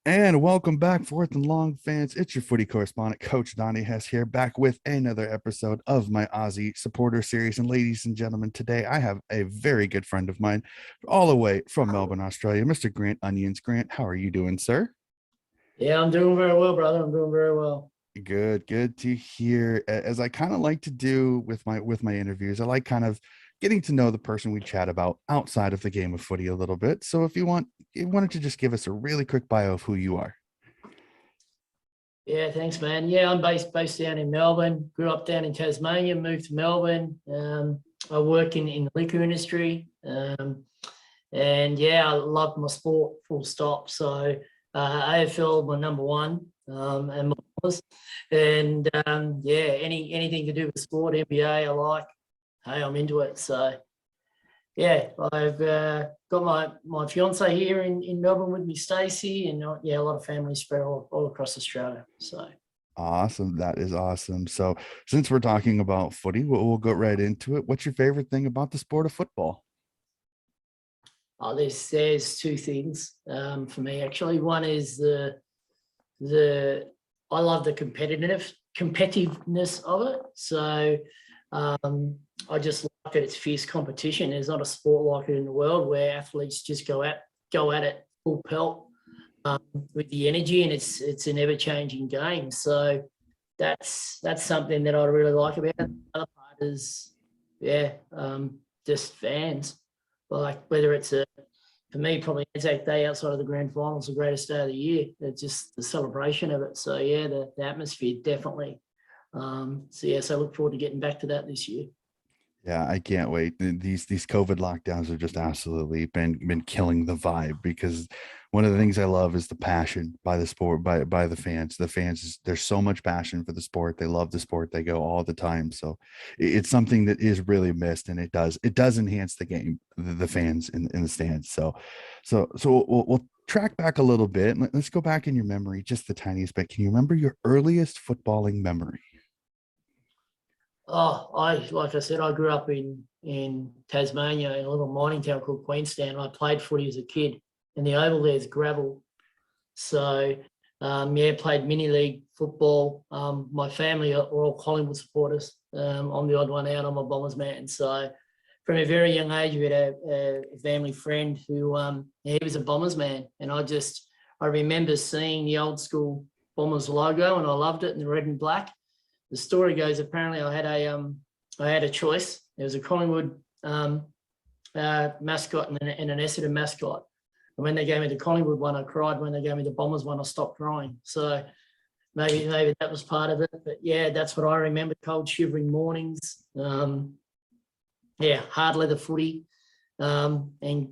And welcome back, fourth and long fans. It's your footy correspondent, Coach Donnie Hess here, back with another episode of my Aussie supporter series. And ladies and gentlemen, today I have a very good friend of mine, all the way from Melbourne, Australia, Mr. Grant Onions. Grant, how are you doing, sir? Yeah, I'm doing very well, brother. I'm doing very well. Good to hear. As I kind of like to do with my interviews, I like kind of getting to know the person we chat about outside of the game of footy a little bit. So if you wanted to just give us a really quick bio of who you are. Yeah, thanks, man. Yeah, I'm based down in Melbourne. Grew up down in Tasmania, moved to Melbourne. I work in the liquor industry, and yeah, I love my sport. Full stop. So AFL my number one, and my Bombers. And yeah, anything to do with sport, NBA, I like. Hey, I'm into it. So yeah, I've got my fiance here in Melbourne with me, Stacey, and yeah, a lot of family spread all across Australia. So Awesome. That is awesome. So, since we're talking about footy, we'll go right into it. What's your favorite thing about the sport of football? there's two things for me actually. One is the I love the competitiveness of it. So I just like that it's fierce competition. There's not a sport like it in the world where athletes just go at it full pelt um, with the energy, and it's an ever changing game. So that's something that I really like about it. The other part is, yeah, just fans. Like whether it's for me, probably Anzac Day outside of the grand final is the greatest day of the year. It's just the celebration of it. So yeah, the atmosphere definitely. So yes, I look forward to getting back to that this year. Yeah, I can't wait. These COVID lockdowns have just absolutely been killing the vibe because one of the things I love is the passion by the sport by the fans. The fans, there's so much passion for the sport. They love the sport. They go all the time. So it's something that is really missed, and it does enhance the game. The fans in the stands. So we'll track back a little bit. Let's go back in your memory just the tiniest bit. Can you remember your earliest footballing memory? Oh, like I said, I grew up in Tasmania in a little mining town called Queenstown. I played footy as a kid, and the oval there's gravel. So yeah, played mini league football. My family are all Collingwood supporters. I'm the odd one out. I'm a Bombers man. So from a very young age, we had a family friend who he was a Bombers man, and I remember seeing the old school Bombers logo, and I loved it in the red and black. The story goes, apparently I had a choice. There was a Collingwood mascot and an Essendon mascot. And when they gave me the Collingwood one, I cried. When they gave me the Bombers one, I stopped crying. So maybe that was part of it. But yeah, that's what I remember: cold, shivering mornings. Yeah, hard leather footy, and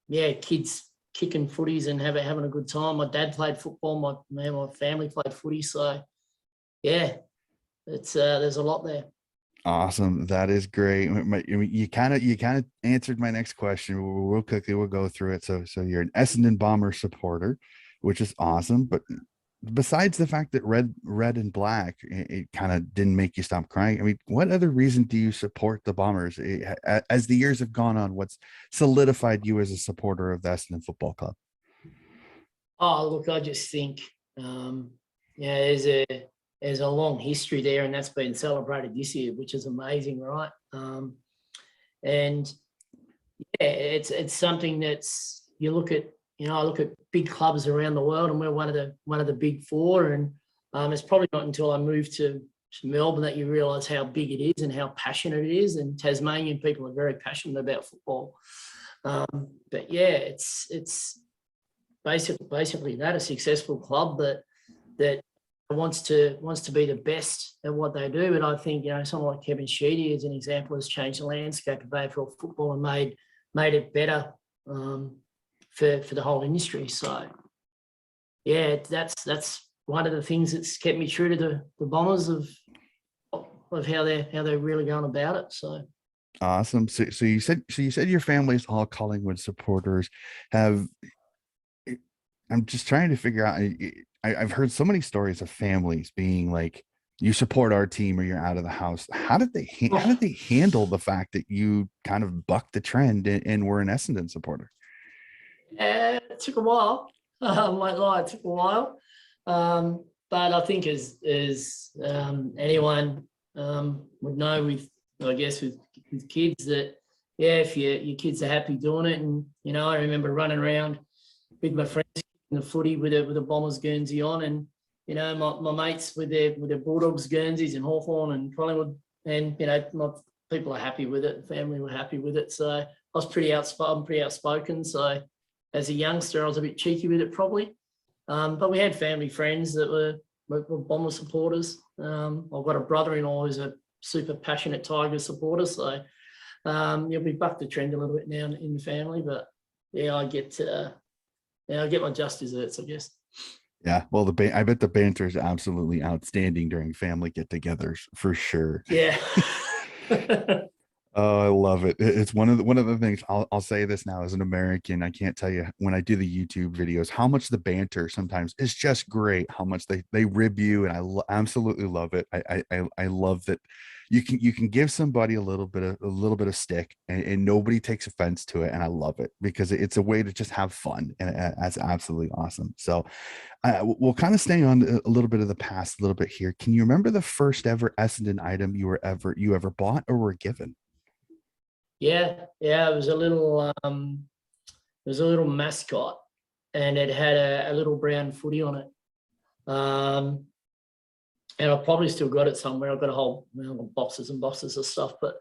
yeah, kids kicking footies and having a good time. My dad played football. My family played footy. So yeah, it's there's a lot there. Awesome. That is great. You kind of answered my next question. Real quickly, we'll go through it. So you're an Essendon Bomber supporter, which is awesome. But besides the fact that red and black, it kind of didn't make you stop crying. I mean, what other reason do you support the Bombers? As the years have gone on, what's solidified you as a supporter of the Essendon Football Club? Oh, look, I just think, yeah, there's a long history there, and that's been celebrated this year, which is amazing, right? And yeah, it's something that's you look at, I look at big clubs around the world, and we're one of the big four, and it's probably not until I moved to Melbourne that you realise how big it is and how passionate it is. And Tasmanian people are very passionate about football. But yeah, it's basically that a successful club that wants to be the best at what they do. But I think someone like Kevin Sheedy, as an example, has changed the landscape of AFL football and made it better for the whole industry. So yeah, that's one of the things that's kept me true to the Bombers of how they're really going about it. So Awesome. So you said your family's all Collingwood supporters. Have I'm just trying to figure out. I've heard so many stories of families being like, "You support our team, or you're out of the house." How did they handle the fact that you kind of bucked the trend and were an Essendon supporter? it took a while. Won't lie, it took a while. But I think as anyone would know with, I guess, with kids that, yeah, if your kids are happy doing it. And, you know, I remember running around with my friends in the footy with a Bombers Guernsey on, and, you know, my mates with their Bulldogs Guernseys and Hawthorn and Collingwood, and, you know, my people are happy with it. The family were happy with it. So I was pretty outspoken. So as a youngster, I was a bit cheeky with it probably. But we had family friends that were Bomber supporters. I've got a brother-in-law who's a super passionate Tigers supporter. So we bucked the trend a little bit now in the family. But yeah, I get my just desserts, I guess. Yeah, well, I bet the banter is absolutely outstanding during family get-togethers for sure. Yeah. Oh, I love it. It's one of the things I'll say this now as an American. I can't tell you when I do the YouTube videos how much the banter sometimes is just great. How much they rib you, and I absolutely love it. I love that you can give somebody a little bit of stick, and nobody takes offense to it, and I love it because it's a way to just have fun, and that's absolutely awesome. So we'll kind of stay on a little bit of the past a little bit here. Can you remember the first ever Essendon item you ever bought or were given? Yeah, it was a little mascot, and it had a little brown footy on it. And I've probably still got it somewhere. I've got a whole boxes and boxes of stuff. But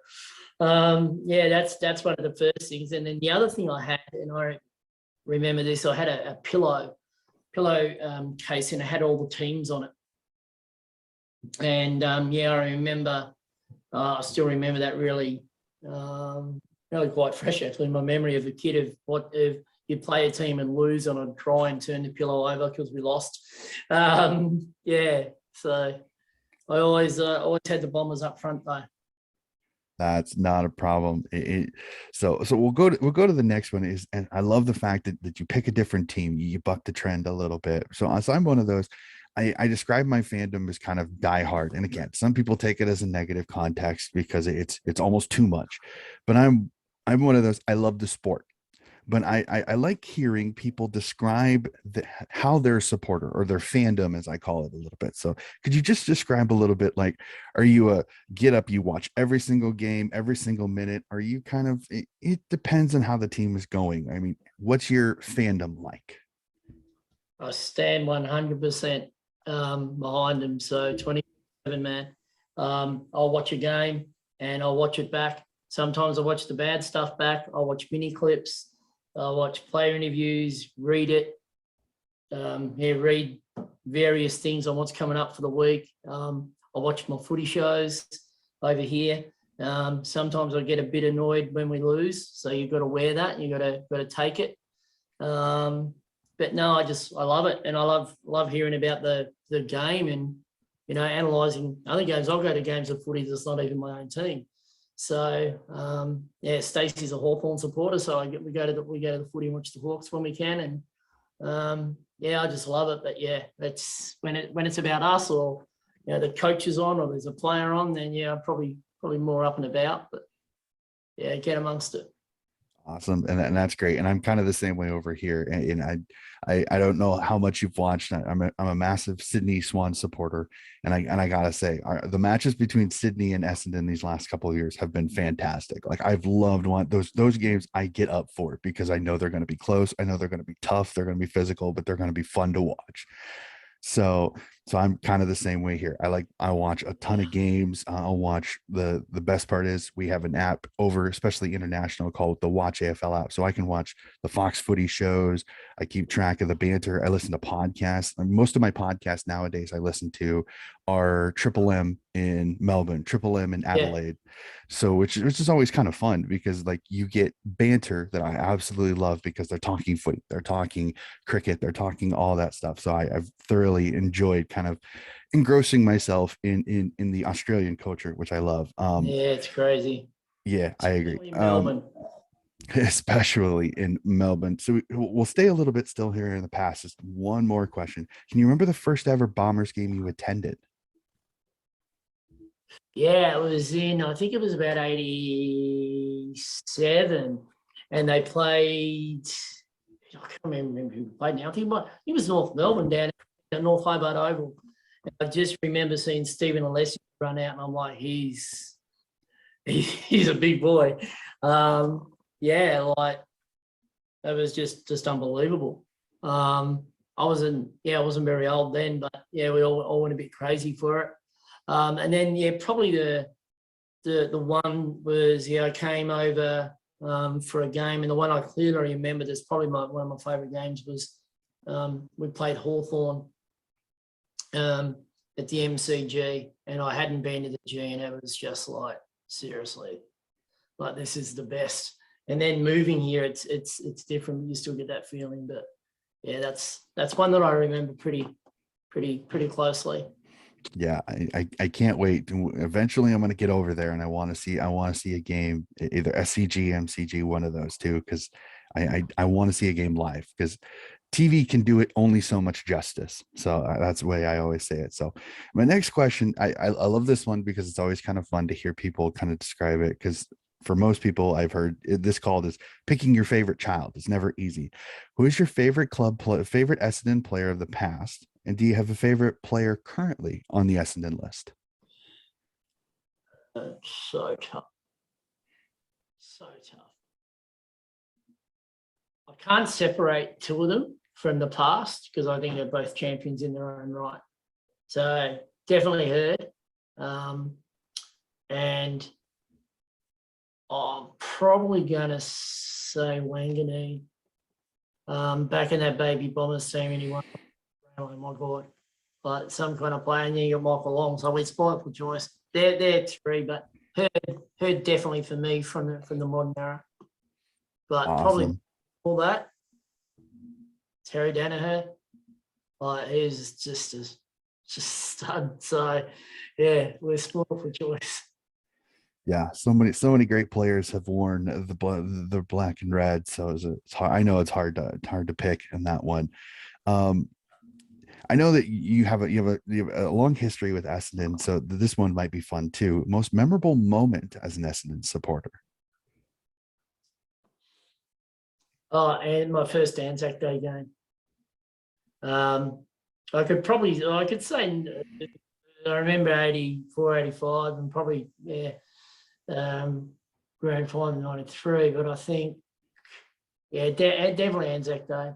yeah, that's one of the first things. And then the other thing I had, and I remember this, I had a pillow case, and it had all the teams on it. And yeah, I still remember that really quite fresh, actually, in my memory of a kid of what if you'd play a team and lose, and I'd cry and turn the pillow over because we lost. Yeah, so I always had the Bombers up front though. That's not a problem. So we'll go to the next one and I love the fact that you pick a different team, you buck the trend a little bit. So I'm one of those. I describe my fandom as kind of diehard, and again, some people take it as a negative context because it's almost too much. But I'm one of those. I love the sport, but I like hearing people describe how they're a supporter or their fandom, as I call it, a little bit. So could you just describe a little bit, like, are you a get up, you watch every single game, every single minute? Are you kind of, it depends on how the team is going. I mean, what's your fandom like? I stand 100% behind them. So 27, man. I'll watch a game and I'll watch it back. Sometimes I watch the bad stuff back. I'll watch mini clips. I'll watch player interviews, read it. Read various things on what's coming up for the week. I'll watch my footy shows over here. Sometimes I get a bit annoyed when we lose, so you've got to wear that. You've got to take it. But no, I love it, and I love hearing about the game, and analysing other games. I'll go to games of footy that's not even my own team. So yeah, Stacey's a Hawthorn supporter, so we go to the footy and watch the Hawks when we can, and yeah, I just love it. But yeah, that's when it's about us, or the coach is on, or there's a player on, then yeah, I'm probably more up and about. But yeah, get amongst it. Awesome. And that's great. And I'm kind of the same way over here. And I don't know how much you've watched. I'm a massive Sydney Swans supporter. And I gotta say, the matches between Sydney and Essendon these last couple of years have been fantastic. Like, I've loved those games. I get up for it because I know they're going to be close. I know they're going to be tough. They're going to be physical, but they're going to be fun to watch. So I'm kind of the same way here. I watch a ton of games. I'll watch the best part is we have an app over, especially international, called the Watch AFL app. So I can watch the Fox footy shows. I keep track of the banter. I listen to podcasts. And most of my podcasts nowadays I listen to are Triple M in Melbourne, Triple M in Adelaide. Yeah. So which is always kind of fun because, like, you get banter that I absolutely love because they're talking footy, they're talking cricket, they're talking all that stuff. So I've thoroughly enjoyed kind of engrossing myself in the Australian culture, which I love. Yeah, it's crazy. Yeah, I agree. Melbourne. Especially in Melbourne. So we'll stay a little bit still here in the past. Just one more question. Can you remember the first ever Bombers game you attended? Yeah, it was I think it was about 87, and they played, I I can't remember who played now. I think he was North Melbourne down at North Hobart Oval. And I just remember seeing Stephen Alessi run out, and I'm like, he's a big boy. Like that was just unbelievable. I wasn't very old then, but we all went a bit crazy for it. And then probably the one was I came over for a game, and the one I clearly remember that's probably one of my favourite games was we played Hawthorn at the MCG, and I hadn't been to the G, and it was just like, seriously, like this is the best. And then moving here, it's different. You still get that feeling, but that's one that I remember pretty closely. Yeah, I can't wait. Eventually, I'm going to get over there, and I want to see a game, either SCG, MCG, one of those two, because I want to see a game live, because TV can do it only so much justice. So that's the way I always say it. So my next question, I love this one because it's always kind of fun to hear people kind of describe it, because for most people I've heard this called is picking your favorite child. It's never easy. Who is your favorite favorite Essendon player of the past? And do you have a favorite player currently on the Essendon list? So tough. I can't separate two of them from the past because I think they're both champions in their own right. So definitely Heard. And I'm probably going to say Wanganeen. Back in that baby Bombers team, and he won. Oh my God. But some kind of player, and then you got Michael Long. So we spoiled for choice. They're three, but Heard definitely for me from the modern era. But Awesome. Probably all that. Terry Danaher, like he's just stud. So we're spoiled for choice. Yeah, so many great players have worn the black and red. So it's hard. I know it's hard to pick in that one. I know that you have a long history with Essendon, so this one might be fun too. Most memorable moment as an Essendon supporter? Oh, and my first Anzac Day game. I could say I remember 84, 85, and probably grand final 93, but I think definitely Anzac Day.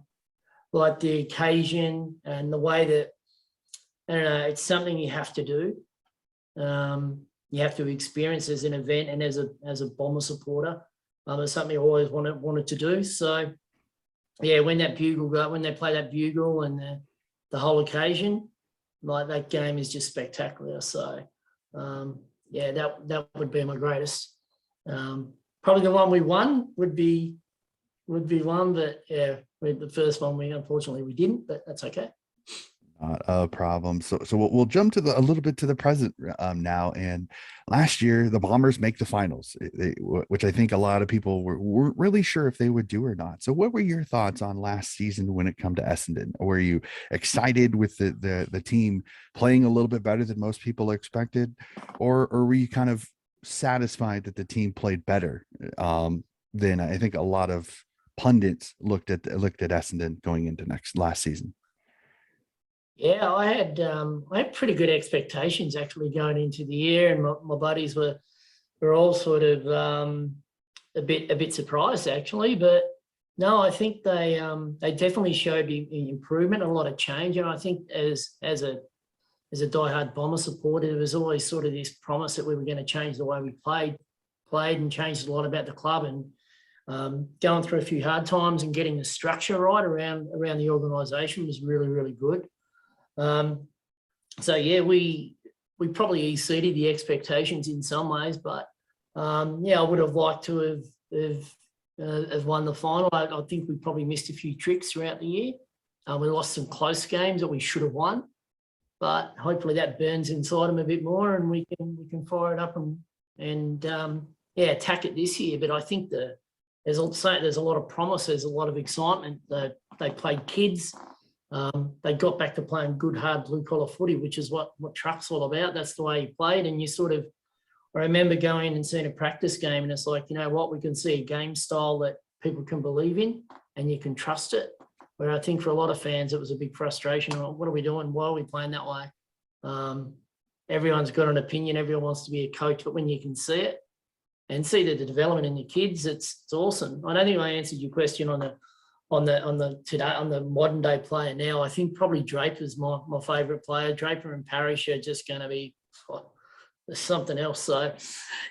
Like the occasion and the way that, I don't know, it's something you have to do. You have to experience as an event and as a Bomber supporter. It's something I always wanted to do. So, when that bugle when they play that bugle and the whole occasion, like that game is just spectacular. So, that would be my greatest. Probably the one we won would be one, but the first one unfortunately we didn't, but that's okay. Not a problem. So we'll jump to a little bit to the present now. And last year the Bombers make the finals, which I think a lot of people weren't really sure if they would do or not. So what were your thoughts on last season when it come to Essendon? Were you excited with the team playing a little bit better than most people expected, or were you kind of satisfied that the team played better than I think a lot of pundits looked at Essendon going into last season? Yeah, I had pretty good expectations actually going into the year, and my buddies were all sort of a bit surprised actually, but no, I think they definitely showed improvement, a lot of change, and I think as a diehard Bomber supporter, there was always sort of this promise that we were going to change the way we played and changed a lot about the club, and going through a few hard times and getting the structure right around the organisation was really, really good. We probably exceeded the expectations in some ways, but I would have liked to have won the final. I think we probably missed a few tricks throughout the year. We lost some close games that we should have won, but hopefully that burns inside them a bit more, and we can fire it up and attack it this year. But I think there's a lot of promise. There's a lot of excitement. They played kids. They got back to playing good, hard, blue-collar footy, which is what Truck's all about. That's the way he played. And I remember going and seeing a practice game, and it's like, you know what, we can see a game style that people can believe in and you can trust it. Where I think for a lot of fans, it was a big frustration. What are we doing? Why are we playing that way? Everyone's got an opinion. Everyone wants to be a coach, but when you can see it and see the development in the kids, it's awesome. I don't think I answered your question on the modern day player now. I think probably Draper's my favourite player. Draper and Parrish are just going to be something else. So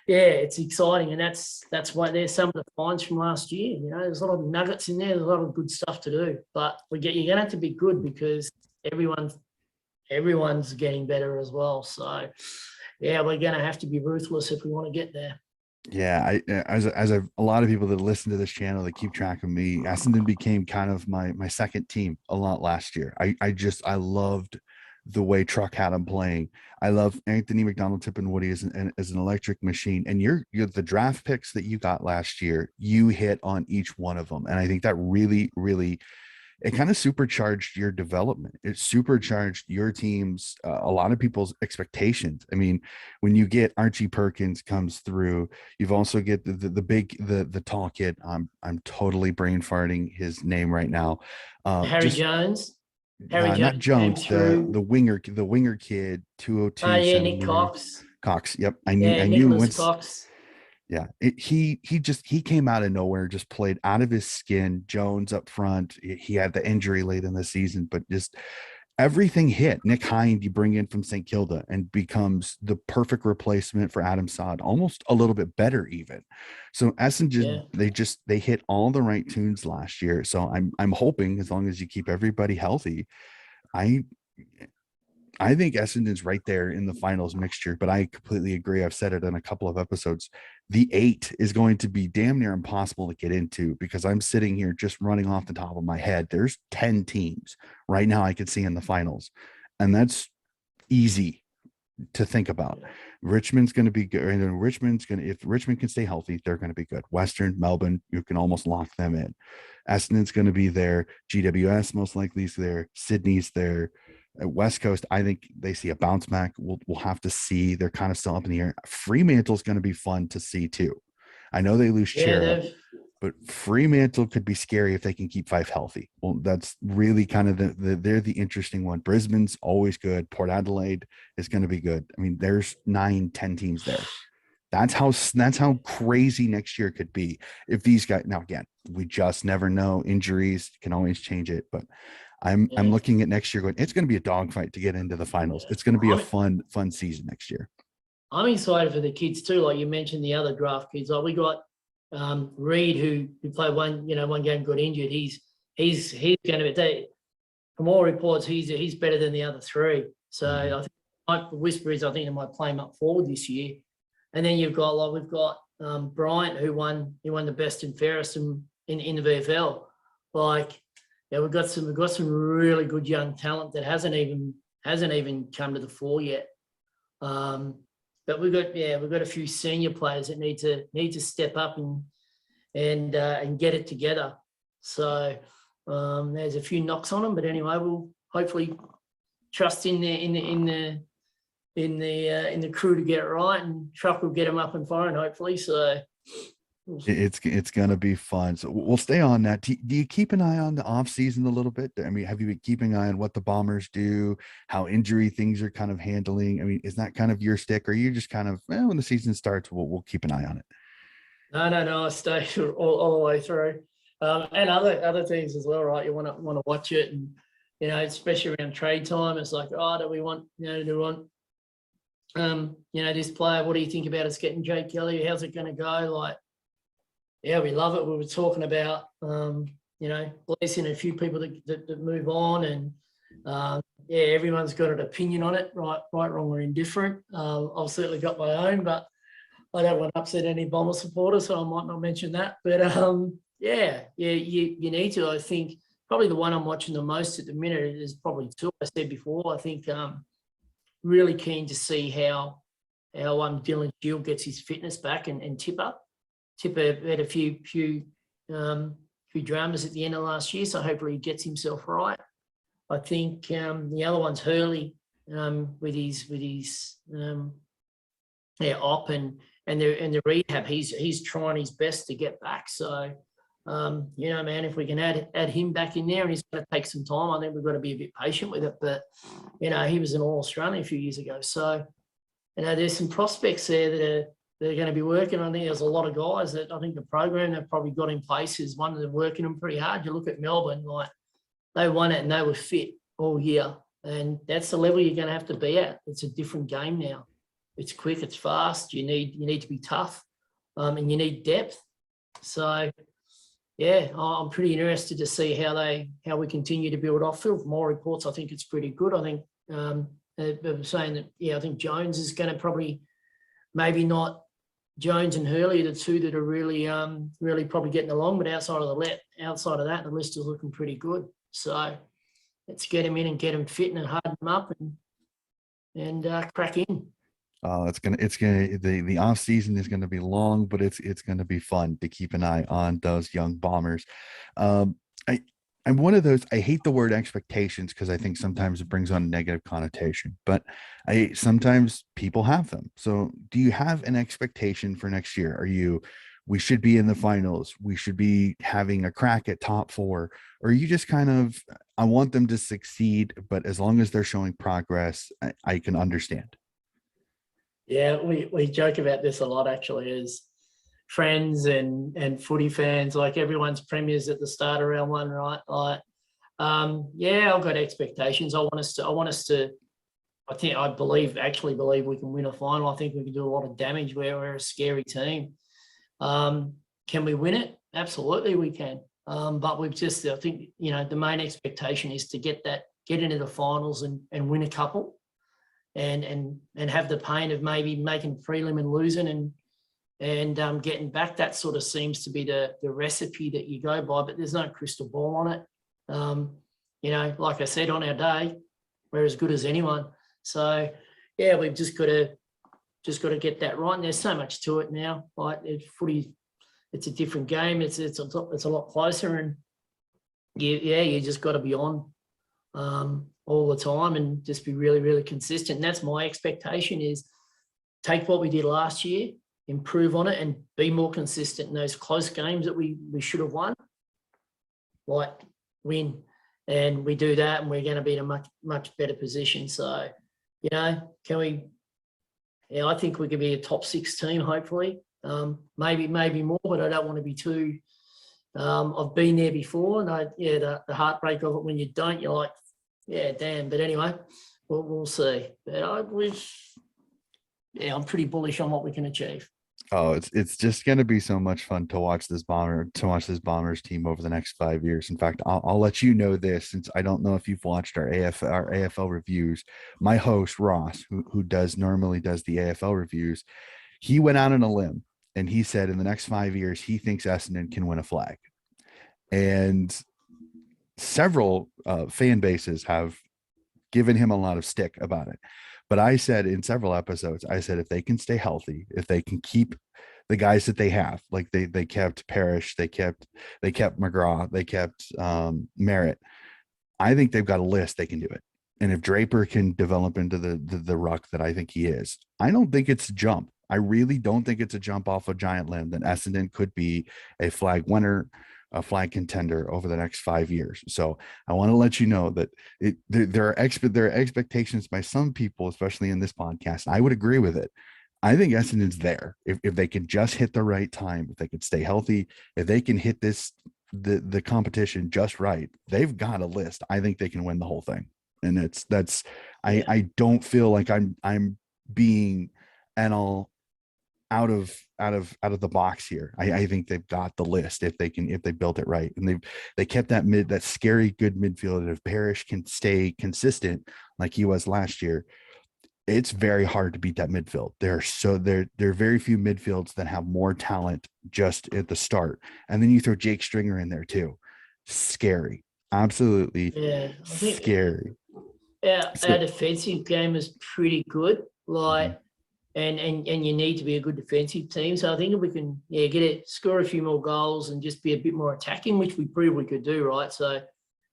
yeah, it's exciting, and that's why there's some of the finds from last year. You know, there's a lot of nuggets in there. There's a lot of good stuff to do, but you're going to have to be good because everyone's getting better as well. So yeah, we're going to have to be ruthless if we want to get there. Yeah, as a lot of people that listen to this channel that keep track of me, Essendon became kind of my second team a lot last year. I loved the way Truck had him playing. I love Anthony McDonald tipping Woody as an electric machine. And you're the draft picks that you got last year, you hit on each one of them. And I think that really, really, it kind of supercharged your development. It supercharged your team's, a lot of people's expectations. I mean, when you get Archie Perkins comes through, you've also get the tall kid. I'm totally brain farting his name right now. Harry Jones. Not Jones, the winger kid, 202. Yeah, Nick Cox. Yep. I knew Nicholas Cox. Yeah, he came out of nowhere, just played out of his skin. Jones up front, he had the injury late in the season, but just everything hit. Nick Hind, you bring in from St. Kilda and becomes the perfect replacement for Adam Saad, almost a little bit better even. So Essendon, they hit all the right tunes last year. So I'm hoping, as long as you keep everybody healthy, I think Essendon's right there in the finals next year, but I completely agree. I've said it in a couple of episodes. The 8 is going to be damn near impossible to get into because I'm sitting here just running off the top of my head. There's 10 teams right now I could see in the finals, and that's easy to think about. Richmond's going to be good. And if Richmond can stay healthy, they're going to be good. Western, Melbourne, you can almost lock them in. Essendon's going to be there. GWS most likely is there. Sydney's there. At West Coast, I think they see a bounce back. We'll have to see. They're kind of still up in the air. Fremantle's going to be fun to see too. I know they lose Chera, but Fremantle could be scary if they can keep Fife healthy. Well, that's really kind of they're the interesting one. Brisbane's always good. Port Adelaide is going to be good. I mean, there's 9-10 teams there. That's how crazy next year could be if these guys. Now again, we just never know. Injuries can always change it, but I'm looking at next year going, it's going to be a dogfight to get into the finals. It's going to be a fun season next year. I'm excited for the kids too. Like you mentioned, the other draft kids. Like we got Reed, who played one game, got injured. He's going to be. From all reports, he's better than the other three. So I think the whisper is I think they might play him up forward this year. And then we've got Bryant, who won the best and fairest in the VFL. Like. Yeah, we've got some really good young talent that hasn't even come to the fore yet. But we've got a few senior players that need to step up and get it together. So there's a few knocks on them, but anyway, we'll hopefully trust in the crew to get it right, and Truck will get them up and firing hopefully. So. It's gonna be fun. So we'll stay on that. Do you keep an eye on the off season a little bit? I mean, have you been keeping an eye on what the Bombers do, how injury things are kind of handling? I mean, is that kind of your stick, or are you just kind of when the season starts, we'll keep an eye on it? No, I stay all the way through, and other things as well, right? You want to watch it, and especially around trade time, it's like, do we want this player? What do you think about us getting Jake Kelly? How's it going to go? Like. Yeah, we love it. We were talking about, blessing a few people that move on, and everyone's got an opinion on it, right, wrong, or indifferent. I've certainly got my own, but I don't want to upset any Bomber supporters, so I might not mention that. But you need to. I think probably the one I'm watching the most at the minute is probably two. I said before. I think really keen to see how Dylan Shield gets his fitness back, and Tipper had a few dramas at the end of last year, so hopefully he gets himself right. I think the other one's Hurley with his op and the rehab. He's trying his best to get back. So Man, if we can add him back in there, and he's going to take some time, I think we've got to be a bit patient with it. But, he was an All-Australian a few years ago. So, there's some prospects there that are going to be working. I think there's a lot of guys that I think the program they've probably got in place is one of them working them pretty hard. You look at Melbourne, like they won it and they were fit all year. And that's the level you're going to have to be at. It's a different game now. It's quick, it's fast. You need to be tough, and you need depth. So, I'm pretty interested to see how we continue to build off. Phil, from all reports, I think it's pretty good. I think they're saying that, I think Jones is going to probably, maybe not Jones and Hurley are the two that are really probably getting along, but outside of that, the list is looking pretty good. So let's get him in and get him fit and harden him up and crack in. The off season is gonna be long, but it's gonna be fun to keep an eye on those young Bombers. I'm one of those, I hate the word expectations because I think sometimes it brings on a negative connotation, but sometimes people have them. So do you have an expectation for next year? We should be in the finals, we should be having a crack at top 4, or are you just kind of, I want them to succeed, but as long as they're showing progress, I can understand. Yeah, we joke about this a lot actually as friends and footy fans, like everyone's premiers at the start of round 1, right? Like, I've got expectations. I actually believe we can win a final. I think we can do a lot of damage. We're a scary team. Can we win it? Absolutely we can. But I think, the main expectation is to get into the finals and win a couple and have the pain of maybe making prelim and losing and getting back. That sort of seems to be the recipe that you go by, but there's no crystal ball on it. Like I said, on our day, we're as good as anyone. So we've just got to get that right. And there's so much to it now. Like footy, it's a different game. It's a lot closer, and you just got to be on all the time and just be really, really consistent. And that's my expectation: is take what we did last year, improve on it, and be more consistent in those close games that we should have won. Like win, and we do that, and we're going to be in a much, much better position. So, can we? Yeah, I think we could be a top 6 team, hopefully. Maybe more, but I don't want to be too. I've been there before, and the heartbreak of it when you don't, you're like, yeah, damn. But anyway, we'll see. But I'm pretty bullish on what we can achieve. Oh, it's just going to be so much fun to watch this Bombers team over the next 5 years. In fact, I'll let you know this, since I don't know if you've watched our AFL reviews. My host Ross, who normally does the AFL reviews, he went out on a limb and he said in the next 5 years he thinks Essendon can win a flag, and several fan bases have given him a lot of stick about it. But I said in several episodes, if they can stay healthy, if they can keep the guys that they have, like they kept Parrish, they kept McGrath, they kept Merritt, I think they've got a list, they can do it. And if Draper can develop into the ruck that I think he is, I don't think it's a jump. I really don't think it's a jump off a giant limb that Essendon could be a flag winner, a flag contender over the next 5 years. So I want to let you know that there are expectations by some people, especially in this podcast. I would agree with it. I think Essendon's there if they can just hit the right time, if they can stay healthy, if they can hit the competition just right, they've got a list. I think they can win the whole thing. And I don't feel like I'm being out of the box here. I think they've got the list if they built it right, and they kept that scary good midfield. And if Parrish can stay consistent like he was last year, it's very hard to beat that midfield. There are very few midfields that have more talent just at the start, and then you throw Jake Stringer in there too. Scary, absolutely. Scary. Our defensive game is pretty good. Like. And you need to be a good defensive team. So I think if we can score a few more goals and just be a bit more attacking, which we proved we could do, right? So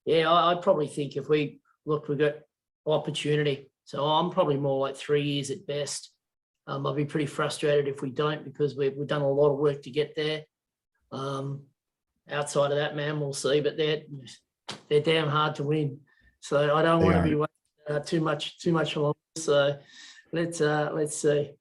I probably think if we've got opportunity. So I'm probably more like 3 years at best. I'll be pretty frustrated if we don't, because we've done a lot of work to get there. outside of that, man, we'll see. But they're damn hard to win, so I don't want to be waiting too much longer. So let's see.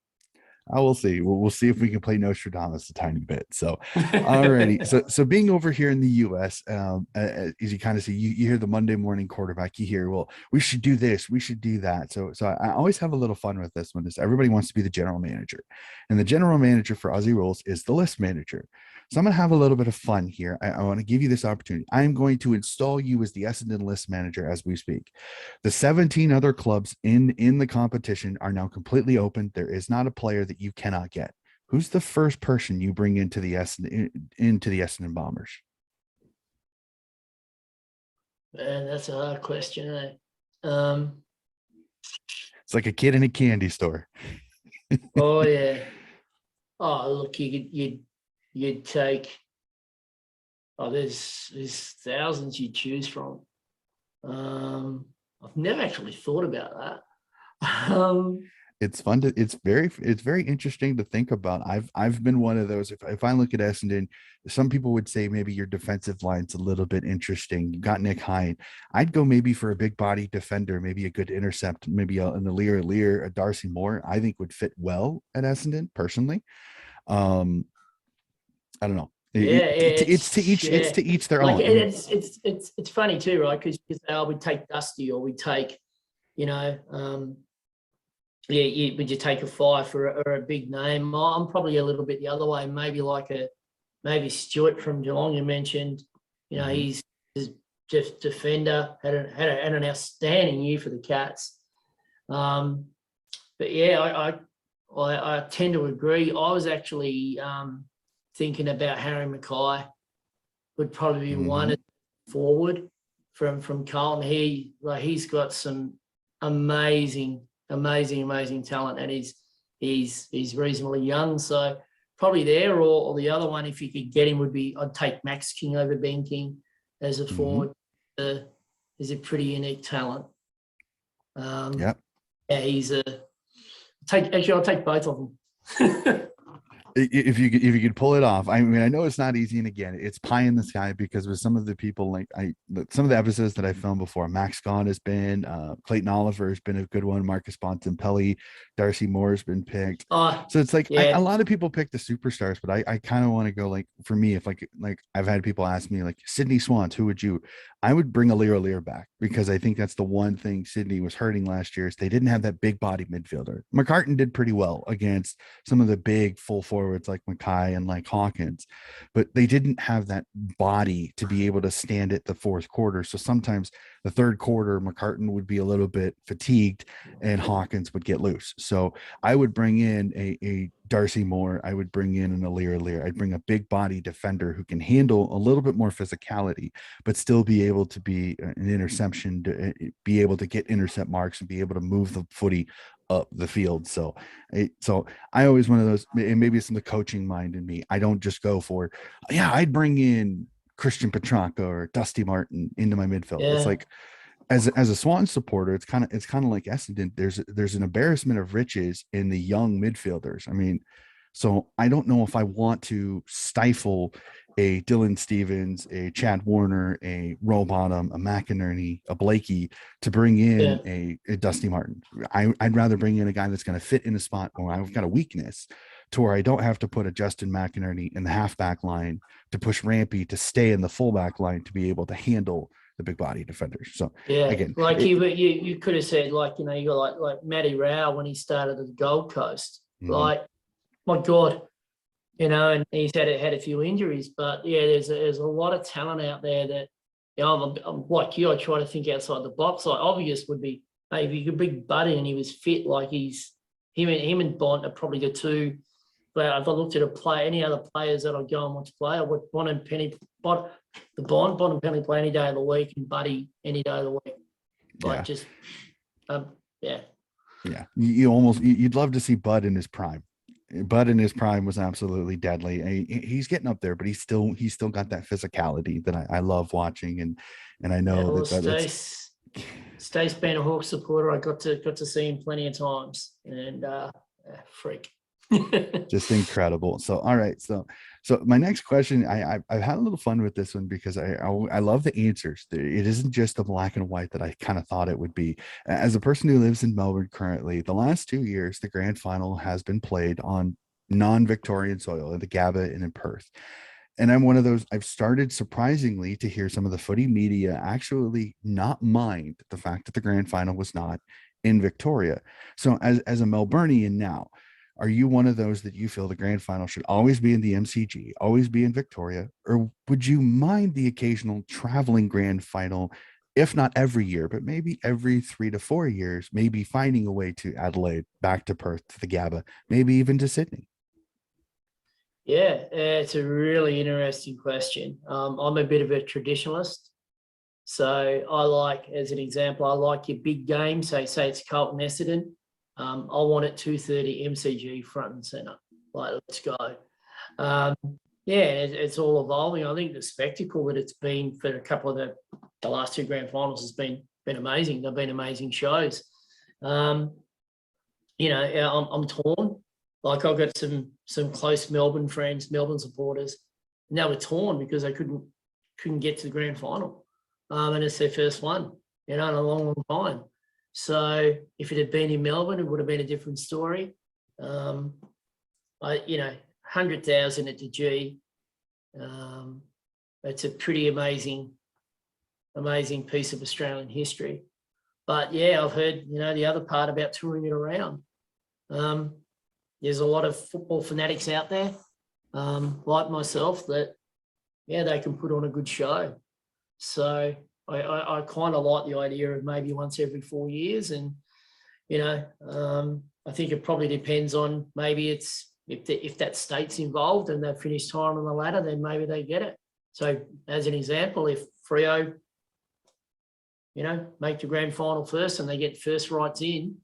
I will see. We'll see if we can play Nostradamus a tiny bit. So, alrighty. So being over here in the U.S., as you kind of see, you hear the Monday morning quarterback. You hear, well, we should do this, we should do that. So I always have a little fun with this one. Is everybody wants to be the general manager, and the general manager for Aussie Rules is the list manager. So I'm going to have a little bit of fun here. I want to give you this opportunity. I'm going to install you as the Essendon list manager as we speak. The 17 other clubs in the competition are now completely open. There is not a player that you cannot get. Who's the first person you bring into the Essendon Bombers? Man, that's a hard question, eh? It's like a kid in a candy store. Oh yeah. Oh look, you'd take. Oh, there's thousands you choose from. I've never actually thought about that. It's fun to it's very interesting to think about. I've been one of those. If I look at Essendon, some people would say maybe your defensive line's a little bit interesting. You got Nick Hine. I'd go maybe for a big body defender, maybe a good intercept, maybe an Lear, a Darcy Moore, I think would fit well at Essendon personally. I don't know. It's to each their own. It's funny too, right? Because you say, oh, we take Dusty, or we take, would you take a Fife or a big name? I'm probably a little bit the other way. Maybe Stewart from Geelong. You mentioned, he's just defender, had an outstanding year for the Cats. But yeah, I tend to agree. I was actually thinking about Harry Mackay would probably be one forward from Carlton. He's got some amazing talent, and he's reasonably young, so probably there. Or the other one, if you could get him, would be I'd take Max King over Ben King as a forward. He's a pretty unique talent. Yeah, I'll take both of them. if you could pull it off. I mean, I know it's not easy, and again, it's pie in the sky, because with some of the people, some of the episodes that I filmed before, Max Gawn has been, Clayton Oliver has been a good one, Marcus Bontempelli, Darcy Moore has been picked. So it's like, a lot of people pick the superstars, but I kind of want to go, for me, if like I've had people ask me, Sydney Swans, who would you? I would bring a Lear back, because I think that's the one thing Sydney was hurting last year, is they didn't have that big body midfielder. McCartan did pretty well against some of the big full forwards like Mackay and like Hawkins, but they didn't have that body to be able to stand it the fourth quarter. So sometimes the third quarter, McCartan would be a little bit fatigued and Hawkins would get loose. So I would bring in a Darcy Moore. I would bring in an Lear. I'd bring a big body defender who can handle a little bit more physicality, but still be able to be an interception, to be able to get intercept marks and be able to move the footy up the field. So I always one of those, and maybe it's in the coaching mind in me. I don't just go for, I'd bring in Christian Petrarca or Dusty Martin into my midfield. It's like, as a Swan supporter, it's kind of like Essendon. There's an embarrassment of riches in the young midfielders. I mean, so I don't know if I want to stifle a Dylan Stevens, a Chad Warner, a Rowbottom, a McInerney, a Blakey to bring in a Dusty Martin. I'd rather bring in a guy that's going to fit in a spot where I've got a weakness, to where I don't have to put a Justin McInerney in the halfback line to push Rampy to stay in the fullback line to be able to handle the big body defenders. So again, you could have said, you got like Matty Rao when he started at the Gold Coast. My God, and he's had a few injuries, but there's a lot of talent out there that, I'm like you, I try to think outside the box. Like obvious would be, if you could big Buddy and he was fit, him and Bont are probably the two. But if I looked at any other players that I'd go and want to play, I would Bont and Penny play any day of the week, and Buddy any day of the week. You'd love to see Bud in his prime. Bud in his prime was absolutely deadly. He's getting up there, but he's still got that physicality that I love watching, and I know Stace being a Hawk supporter, I got to see him plenty of times, and freak. Just incredible. So, all right. So my next question, I've had a little fun with this one because I love the answers. It isn't just the black and white that I kind of thought it would be. As a person who lives in Melbourne currently, the last 2 years, the grand final has been played on non-Victorian soil in the Gabba and in Perth. And I'm one of those, I've started surprisingly to hear some of the footy media actually not mind the fact that the grand final was not in Victoria. So as a Melburnian now, are you one of those that you feel the grand final should always be in the MCG, always be in Victoria, or would you mind the occasional traveling grand final, if not every year, but maybe every 3 to 4 years, maybe finding a way to Adelaide, back to Perth, to the Gabba, maybe even to Sydney? Yeah, it's a really interesting question. I'm a bit of a traditionalist. So I like, as an example, I like your big game. Say it's Carlton Essendon. I want it 2:30 MCG front and center. Like, let's go. Um, yeah, it's all evolving. I think the spectacle that it's been for a couple of the last two grand finals has been amazing. They've been amazing shows. I'm torn. Like, I've got some close Melbourne friends, Melbourne supporters, and they were torn because they couldn't get to the grand final. And it's their first one, in a long, long time. So if it had been in Melbourne, it would have been a different story. 100,000 at the G. It's a pretty amazing piece of Australian history. But yeah, I've heard, the other part about touring it around. There's a lot of football fanatics out there, like myself, that, yeah, they can put on a good show. So I kind of like the idea of maybe once every 4 years. And, I think it probably depends on, maybe it's, if that state's involved and they've finished time on the ladder, then maybe they get it. So as an example, if Freo, make the grand final first and they get first rights in,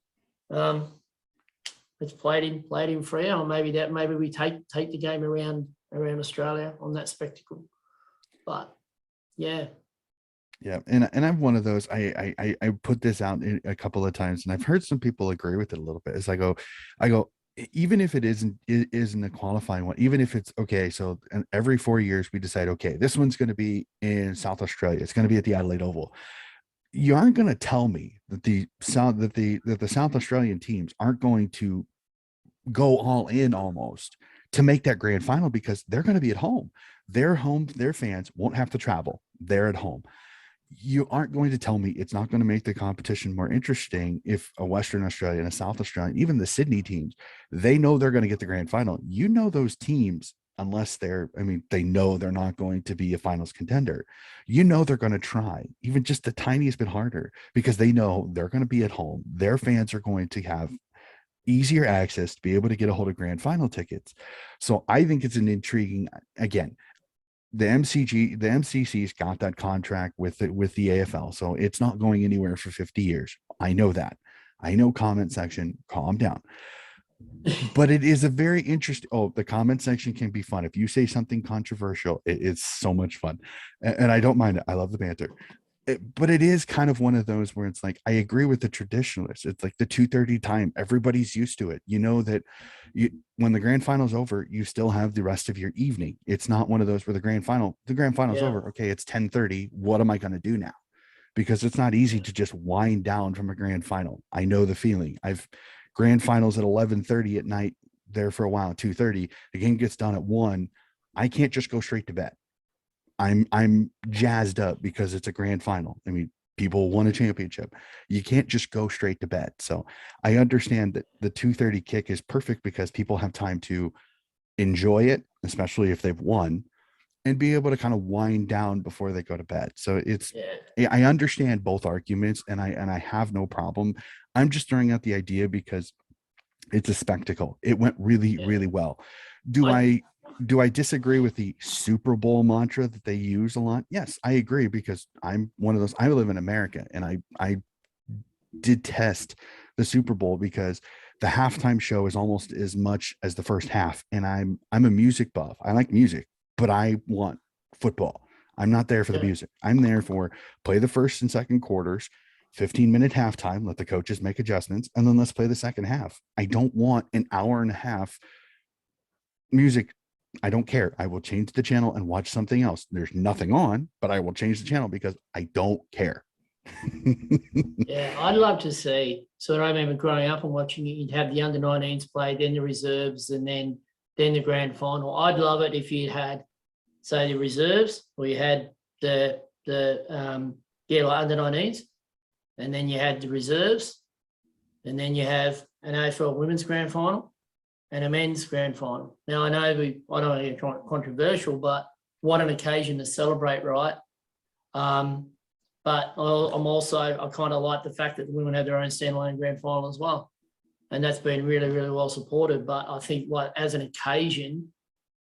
it's played in Freo, and maybe we take the game around Australia on that spectacle. But yeah. Yeah, and I'm one of those. I put this out a couple of times, and I've heard some people agree with it a little bit. As I go, even if it isn't a qualifying one, even if it's okay. So every 4 years we decide, okay, this one's going to be in South Australia. It's going to be at the Adelaide Oval. You aren't going to tell me that the South Australian teams aren't going to go all in almost to make that grand final, because they're going to be at home. Their fans won't have to travel. They're at home. You aren't going to tell me it's not going to make the competition more interesting if a Western Australian, a South Australian, even the Sydney teams, they know they're going to get the grand final. Those teams, unless they know they're not going to be a finals contender, they're going to try even just the tiniest bit harder, because they know they're going to be at home. Their fans are going to have easier access to be able to get a hold of grand final tickets. So I think it's an intriguing, again, the MCC's got that contract with the AFL, so it's not going anywhere for 50 years. I know that. I know, comment section, calm down. But it is a very interesting. Oh, the comment section can be fun. If you say something controversial, it's so much fun, and I don't mind it. I love the banter. But it is kind of one of those where it's like, I agree with the traditionalists. It's like the 2:30 time. Everybody's used to it. That when the grand final's over, you still have the rest of your evening. It's not one of those where the grand final's Yeah. over. Okay, it's 10:30. What am I going to do now? Because it's not easy to just wind down from a grand final. I know the feeling. I've grand finals at 11:30 at night there for a while, 2:30. The game gets done at 1. I can't just go straight to bed. I'm jazzed up because it's a grand final. I mean, people won a championship. You can't just go straight to bed. So I understand that the 2:30 kick is perfect because people have time to enjoy it, especially if they've won, and be able to kind of wind down before they go to bed. So I understand both arguments, and I have no problem. I'm just throwing out the idea because it's a spectacle. It went really, really well. Do I disagree with the Super Bowl mantra that they use a lot? Yes, I agree, because I'm one of those. I live in America, and I detest the Super Bowl because the halftime show is almost as much as the first half. And I'm a music buff. I like music, but I want football. I'm not there for the music. I'm there for play the first and second quarters, 15-minute halftime, let the coaches make adjustments, and then let's play the second half. I don't want an hour and a half music. I don't care. I will change the channel and watch something else. There's nothing on, but I will change the channel because I don't care. Yeah, I'd love to see. So I remember growing up and watching it, you'd have the under-19s play, then the reserves, and then the grand final. I'd love it if you had, say, the reserves, or you had the like under-19s, and then you had the reserves, and then you have an AFL Women's Grand Final and a men's grand final. Now, I know I don't want to get controversial, but what an occasion to celebrate, right? But I kind of like the fact that the women have their own standalone grand final as well. And that's been really, really well supported. But I think as an occasion,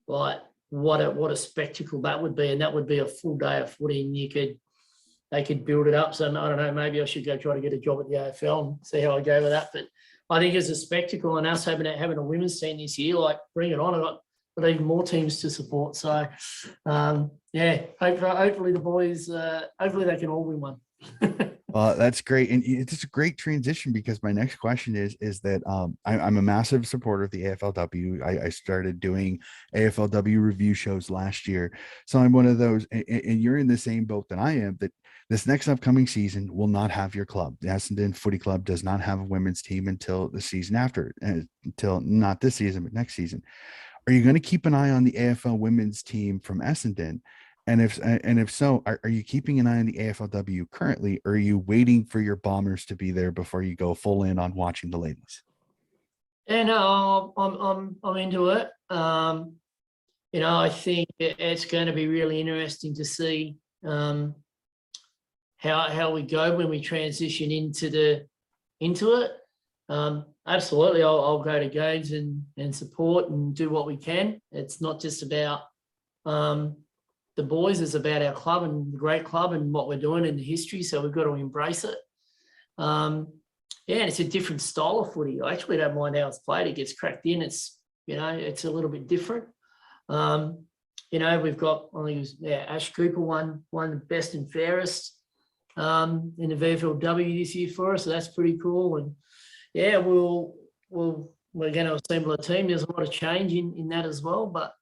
like what a spectacle that would be. And that would be a full day of footy, and they could build it up. So I don't know, maybe I should go try to get a job at the AFL and see how I go with that. But I think it's a spectacle, and us having a women's team this year, like, bring it on. I've got even more teams to support. So, yeah, hopefully the boys, hopefully they can all win one. That's great. And it's a great transition, because my next question is that I'm a massive supporter of the AFLW. I started doing AFLW review shows last year. So I'm one of those, and you're in the same boat that I am, that this next upcoming season will not have your club. The Essendon Footy Club does not have a women's team until the season after, until not this season, but next season. Are you going to keep an eye on the AFL women's team from Essendon? And if so, are you keeping an eye on the AFLW currently, or are you waiting for your Bombers to be there before you go full in on watching the ladies? Yeah, no, I'm into it. I think it's going to be really interesting to see how we go when we transition into it. Absolutely, I'll go to games and support and do what we can. It's not just about the boys, it's about our club and the great club and what we're doing in the history. So we've got to embrace it. And it's a different style of footy. I actually don't mind how it's played. It gets cracked in. It's a little bit different. We've got, I think it was Ash Cooper won the best and fairest in the VFLW this year for us. So that's pretty cool. And yeah, we're going to assemble a team. There's a lot of change in that as well, but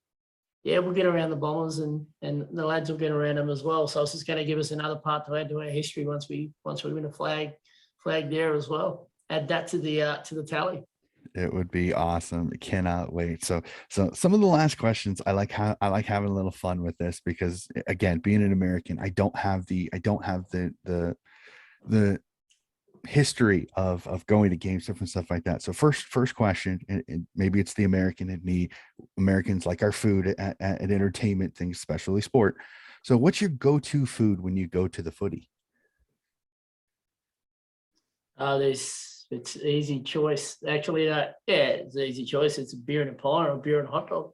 yeah, we'll get around the Bombers, and the lads will get around them as well. So it's just going to give us another part to add to our history once we win a flag there as well. Add that to the tally. It would be awesome. I cannot wait. So some of the last questions, I like having a little fun with this, because again, being an American, I don't have the history of going to games, different stuff like that. So first question, and maybe it's the American in me. Americans like our food at entertainment things, especially sport. So what's your go-to food when you go to the footy? It's easy choice. Actually, it's an easy choice. It's a beer and a pie, or a beer and a hot dog.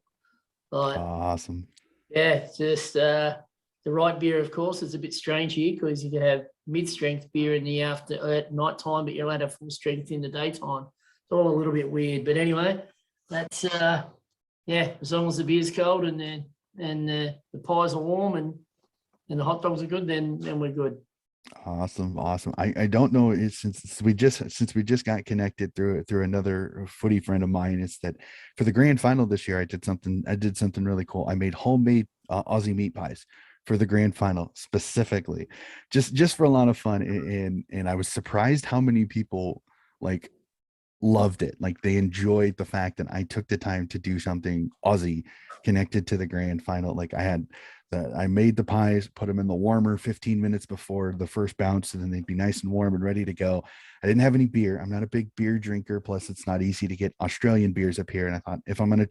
Awesome. Yeah, it's just the right beer, of course. It's a bit strange here because you can have mid-strength beer at night time, but you're allowed to have full strength in the daytime. It's all a little bit weird. But anyway, that's as long as the beer's cold and the pies are warm and the hot dogs are good, then we're good. Awesome. I don't know, since we just got connected through another footy friend of mine, is that for the grand final this year, I did something really cool. I made homemade Aussie meat pies for the grand final specifically, just for a lot of fun, and I was surprised how many people loved it. Like, they enjoyed the fact that I took the time to do something Aussie connected to the grand final. Like, I made the pies, put them in the warmer 15 minutes before the first bounce, and then they'd be nice and warm and ready to go. I didn't have any beer. I'm not a big beer drinker. Plus, it's not easy to get Australian beers up here. And I thought, I'm not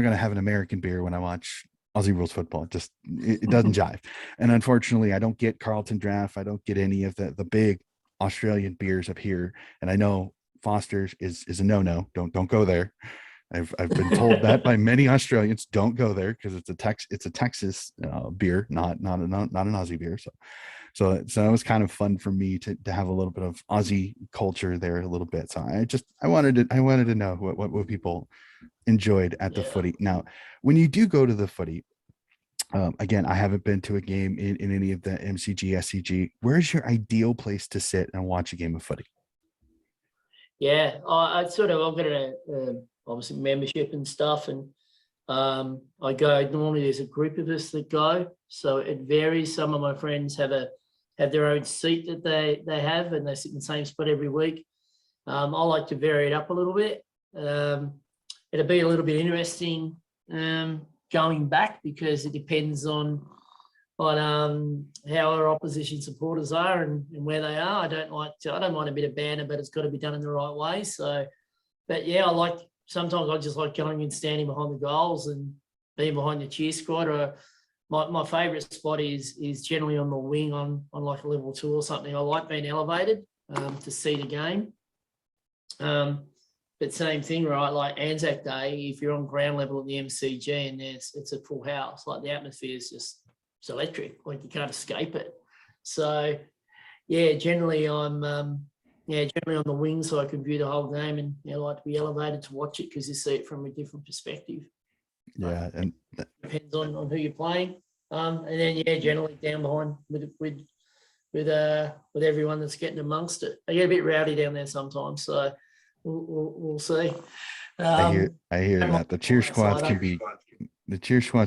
going to have an American beer when I watch Aussie rules football. It doesn't jive. And unfortunately, I don't get Carlton Draft. I don't get any of the big Australian beers up here. And I know Foster's is a no. Don't go there. I've been told that by many Australians. Don't go there because it's a Texas beer, not an Aussie beer. So it was kind of fun for me to have a little bit of Aussie culture there a little bit. So I wanted to know what people enjoyed at the footy. Now, when you do go to the footy, Again, I haven't been to a game in any of the MCG, SCG. Where's your ideal place to sit and watch a game of footy? Yeah, I sort of I've got obviously membership and stuff, and I go normally. There's a group of us that go, so it varies. Some of my friends have their own seat that they have, and they sit in the same spot every week. I like to vary it up a little bit. It'll be a little bit interesting going back because it depends on how our opposition supporters are and where they are. I don't mind a bit of banter, but it's got to be done in the right way. So, but yeah, sometimes I just like going and standing behind the goals and being behind the cheer squad. Or my favourite spot is generally on the wing on like a level 2 or something. I like being elevated to see the game. But same thing, right? Like Anzac Day, if you're on ground level at the MCG and it's a full house, like the atmosphere is just, it's electric, like you can't escape it. So yeah, generally I'm generally on the wing so I can view the whole game, and like to be elevated to watch it because you see it from a different perspective. Yeah, and Depends on who you're playing. And then generally down behind with everyone that's getting amongst it. They get a bit rowdy down there sometimes, so we'll see. I hear that the cheer squads side,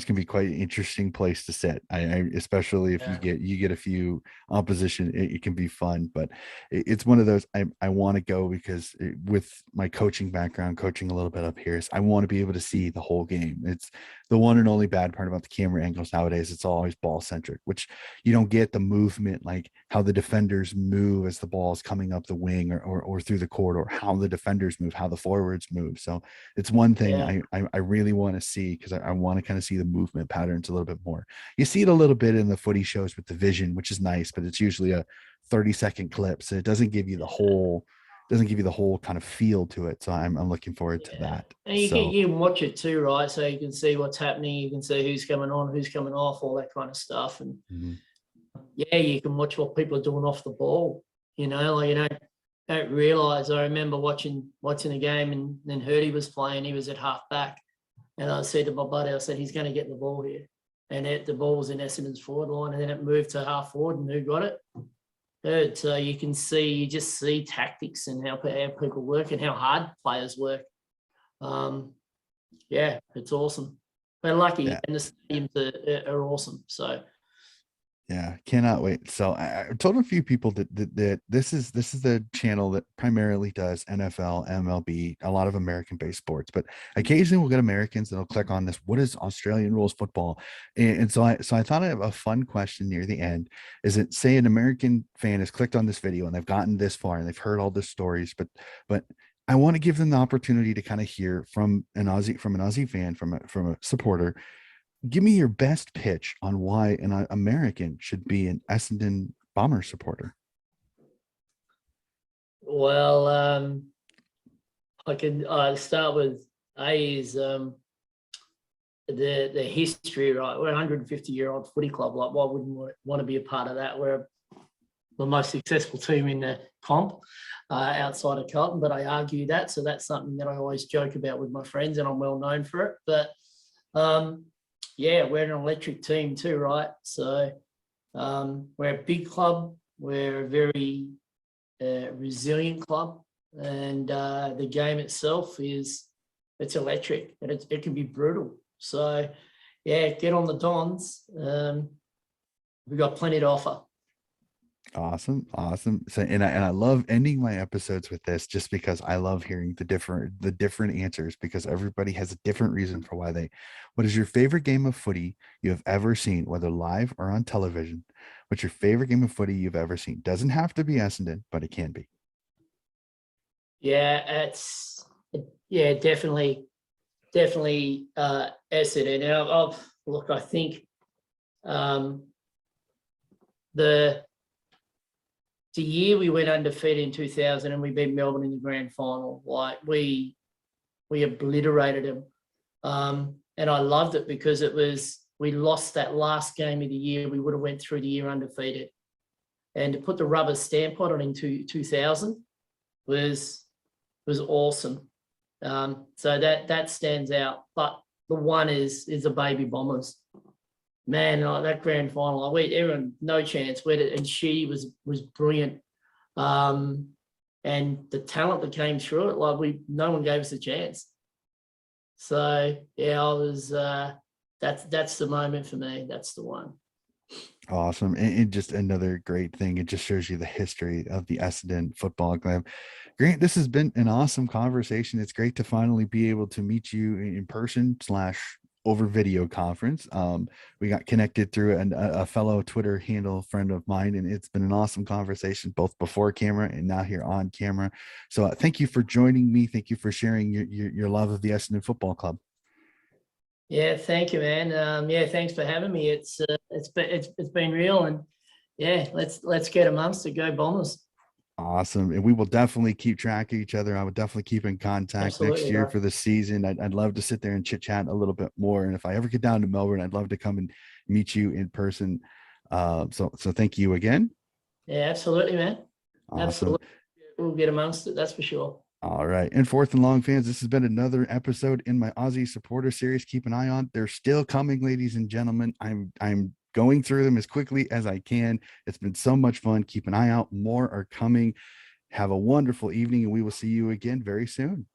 can be quite an interesting place to sit. I especially if you get a few opposition, it can be fun. But it's one of those I want to go because with my coaching background, coaching a little bit up here, is I want to be able to see the whole game. It's the one and only bad part about the camera angles nowadays. It's always ball centric, which you don't get the movement, like how the defenders move as the ball is coming up the wing or through the corridor, how the defenders move, how the forwards move. So it's one thing I really want to see because I want to kind of see the movement patterns a little bit more. You see it a little bit in the footy shows with the vision, which is nice, but it's usually a 30-second clip. So it doesn't give you the whole kind of feel to it. So I'm looking forward to that. And you can watch it too, right? So you can see what's happening. You can see who's coming on, who's coming off, all that kind of stuff. And you can watch what people are doing off the ball. Like don't realize. I remember watching the game, and then Hurdy was playing. He was at half back, and I said to my buddy, I said, he's going to get the ball here. And the ball was in Essendon's forward line, and then it moved to half forward, and who got it? Hurd. So you just see tactics and how people work and how hard players work. It's awesome. We're lucky, and the stadiums are awesome. So. Yeah, cannot wait. So I told a few people that this is the channel that primarily does NFL, MLB, a lot of American-based sports, but occasionally we'll get Americans that'll click on this. What is Australian rules football? And so I thought I have a fun question near the end. Is it, say an American fan has clicked on this video and they've gotten this far and they've heard all the stories, but I want to give them the opportunity to kind of hear from an Aussie fan, from a supporter. Give me your best pitch on why an American should be an Essendon Bombers supporter. Well, I can start with the history, right? We're a 150-year-old footy club. Like, why wouldn't we want to be a part of that? We're the most successful team in the comp outside of Carlton, but I argue that. So that's something that I always joke about with my friends, and I'm well known for it. But we're an electric team too, right? So we're a big club. We're a very resilient club, and the game itself it's electric, and it can be brutal. So get on the Dons. We've got plenty to offer. Awesome. So, and I love ending my episodes with this, just because I love hearing the different answers, because everybody has a different reason for why what is your favorite game of footy you have ever seen, whether live or on television? What's your favorite game of footy you've ever seen? Doesn't have to be Essendon, but it can be. Definitely Essendon. Now, look, I think the year we went undefeated in 2000 and we beat Melbourne in the grand final, like we obliterated them. And I loved it because we lost that last game of the year. We would have went through the year undefeated. And to put the rubber stamp on it in 2000 was awesome. So that stands out. But the one is the baby Bombers. man, like that grand final, like everyone, no chance. And she was brilliant. And the talent that came through it, like no one gave us a chance. So yeah, I was that's the moment for me. That's the one. Awesome. And just another great thing. It just shows you the history of the Essendon Football Club. Grant, this has been an awesome conversation. It's great to finally be able to meet you in person / over video conference. We got connected through a fellow Twitter handle friend of mine, and it's been an awesome conversation both before camera and now here on camera. So thank you for joining me. Thank you for sharing your love of the Essendon Football Club. Yeah, thank you, man. Yeah, thanks for having me. It's been real, and yeah, let's get amongst it. Go Bombers! Awesome. And we will definitely keep track of each other. I would definitely keep in contact next Absolutely, year bro. for the season. I'd love to sit there and chit chat a little bit more. And if I ever get down to Melbourne, I'd love to come and meet you in person. So thank you again. Yeah, absolutely, man. Awesome. Absolutely, we'll get amongst it. That's for sure. All right. And fourth and long fans, this has been another episode in my Aussie supporter series. Keep an eye on. They're still coming, ladies and gentlemen. I'm going through them as quickly as I can. It's been so much fun. Keep an eye out. More are coming. Have a wonderful evening, and we will see you again very soon.